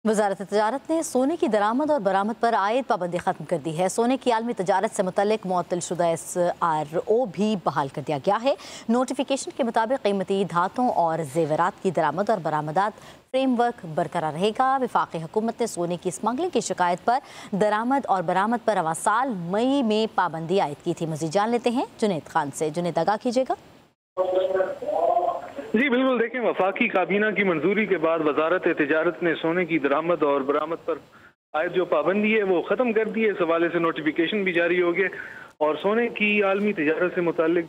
वज़ारत तजारत ने सोने की दरामद और बरामद पर आयद पाबंदी ख़त्म कर दी है। सोने की आलमी तजारत से मुतल्लिक मुअत्तल शुदा SRO भी बहाल कर दिया गया है। नोटिफिकेशन के मुताबिक कीमती धातों और जेवरात की दरामद और बरामदात फ्रेमवर्क बरकरार रहेगा। वफाकी हुकूमत ने सोने की स्मगलिंग की शिकायत पर दरामद और बरामद पर रवां साल मई में पाबंदी आयद की थी। मज़ीद जान लेते हैं जुनेद खान से। जुनेद, आगाह कीजिएगा। जी बिल्कुल, देखें, वफाकी काबीना की मंजूरी के बाद वजारत तिजारत ने सोने की दरामद और बरामद पर आयद जो पाबंदी है वो ख़त्म कर दी है। इस हवाले से नोटिफिकेशन भी जारी हो गए और सोने की आलमी तिजारत से मुतालिक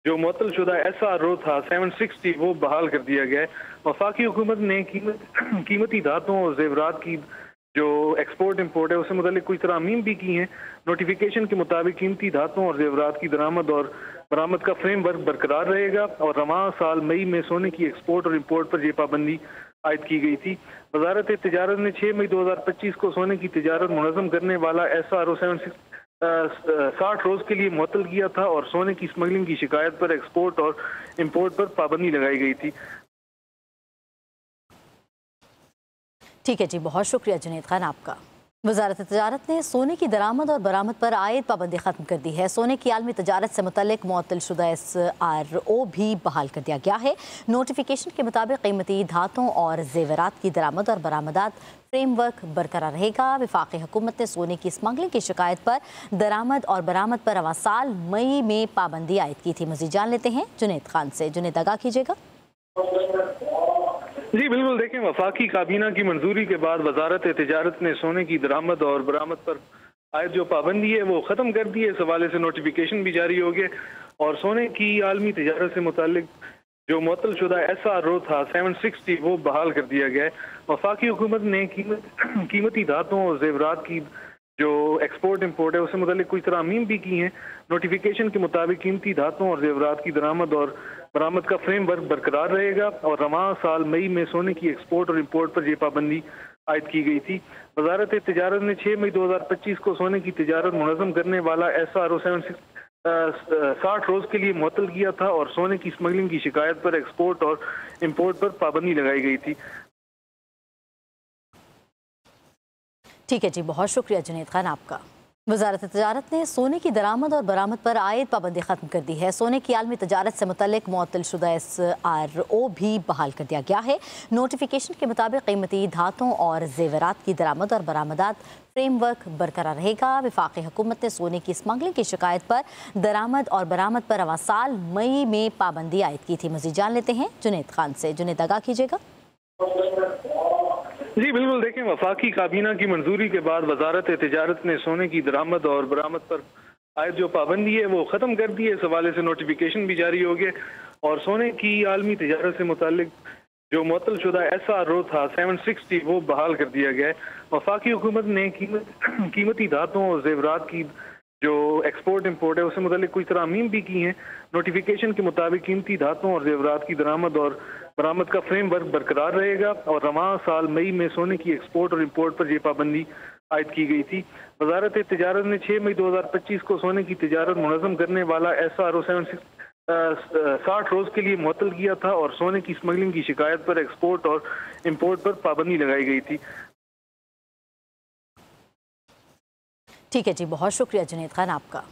जो मुअत्तल शुदा SRO था 760 वो बहाल कर दिया गया है। वफाकी हुकूमत ने कीमती धातों और जेवरात की जो एक्सपोर्ट इंपोर्ट है उससे मुतालिक कुछ तरामीम भी की हैं। नोटिफिकेशन के मुताबिक कीमती धातों और जेवरात की दरामद और बरामद का फ्रेमवर्क बरकरार रहेगा और रवां साल मई में सोने की एक्सपोर्ट और इंपोर्ट पर यह पाबंदी आयद की गई थी। वजारत तिजारत ने 6 मई 2025 को सोने की तिजारत मुनज़्ज़म करने वाला SRO 60 रोज के लिए मुअत्तल किया था और सोने की स्मगलिंग की शिकायत पर एक्सपोर्ट और इंपोर्ट पर पाबंदी लगाई गई थी। ठीक है जी, बहुत शुक्रिया जुनेद खान आपका। वज़ारत तजारत ने सोने की दरामद और बरामद पर आयद पाबंदी ख़त्म कर दी है। सोने की आलमी तजारत से मुतल्लिक मुअत्तल शुदा SRO भी बहाल कर दिया गया है। नोटिफिकेशन के मुताबिक कीमती धातों और जेवरात की दरामद और बरामदात फ्रेमवर्क बरकरार रहेगा। वफाकी हुकूमत ने सोने की स्मगलिंग की शिकायत पर दरामद और बरामद पर रवां साल मई में पाबंदी आयद की थी। मज़ीद जान लेते हैं जुनेद खान से। जुनेद, आगाह कीजिएगा। जी बिल्कुल, देखें, वफाकी काबीना की मंजूरी के बाद वजारत तिजारत ने सोने की दरामद और बरामद पर आयद जो पाबंदी है वो ख़त्म कर दी है। इस हवाले से नोटिफिकेशन भी जारी हो गए और सोने की आलमी तिजारत से मुतालिक जो मुअत्तल शुदा SRO था 760 वो बहाल कर दिया गया है। वफाकी हुकूमत ने कीमती धातों और जेवरात की जो एक्सपोर्ट इंपोर्ट है उससे मुतालिक कुछ तरामीम भी की हैं। नोटिफिकेशन के मुताबिक कीमती धातों और जेवरात की दरामद और बरामद का फ्रेमवर्क बरकरार रहेगा और रवां साल मई में सोने की एक्सपोर्ट और इंपोर्ट पर यह पाबंदी आयद की गई थी। वजारत तिजारत ने 6 मई 2025 को सोने की तिजारत मुनज़्ज़म करने वाला SRO 60 रोज के लिए मुअत्तल किया था और सोने की स्मगलिंग की शिकायत पर एक्सपोर्ट और इंपोर्ट पर पाबंदी लगाई गई थी। ठीक है जी, बहुत शुक्रिया जुनेद खान आपका। वज़ारत तजारत ने सोने की दरामद और बरामद पर आयद पाबंदी ख़त्म कर दी है। सोने की आलमी तजारत से मुतल्लिक मुअत्तल शुदा SRO भी बहाल कर दिया गया है। नोटिफिकेशन के मुताबिक कीमती धातों और जेवरात की दरामद और बरामदात फ्रेमवर्क बरकरार रहेगा। वफाकी हुकूमत ने सोने की स्मगलिंग की शिकायत पर दरामद और बरामद पर रवां साल मई में पाबंदी आयद की थी। मज़ीद जान लेते हैं जुनेद खान से। जुनेद, आगाह कीजिएगा। जी बिल्कुल, देखें, वफाकी काबीना की मंजूरी के बाद वजारत तिजारत ने सोने की दरामद और बरामद पर आयद जो पाबंदी है वो ख़त्म कर दी है। इस हवाले से नोटिफिकेशन भी जारी हो गए और सोने की आलमी तिजारत से मुतालिक जो मुअत्तल शुदा SRO था 760 वो बहाल कर दिया गया है। वफाकी हुकूमत ने कीमती धातों और जेवरात की जो एक्सपोर्ट इंपोर्ट है उससे मुतालिक कुछ तरामीम भी की हैं। नोटिफिकेशन के मुताबिक कीमती धातों और जेवरात की दरामद और बरामद का फ्रेमवर्क बरकरार रहेगा और रवां साल मई में सोने की एक्सपोर्ट और इंपोर्ट पर यह पाबंदी आयद की गई थी। वजारत तिजारत ने 6 मई 2025 को सोने की तिजारत मुनज़्ज़म करने वाला SRO 60 रोज के लिए मुअत्तल किया था और सोने की स्मगलिंग की शिकायत पर एक्सपोर्ट और इंपोर्ट पर पाबंदी लगाई गई थी। ठीक है जी, बहुत शुक्रिया जुनेद खान आपका।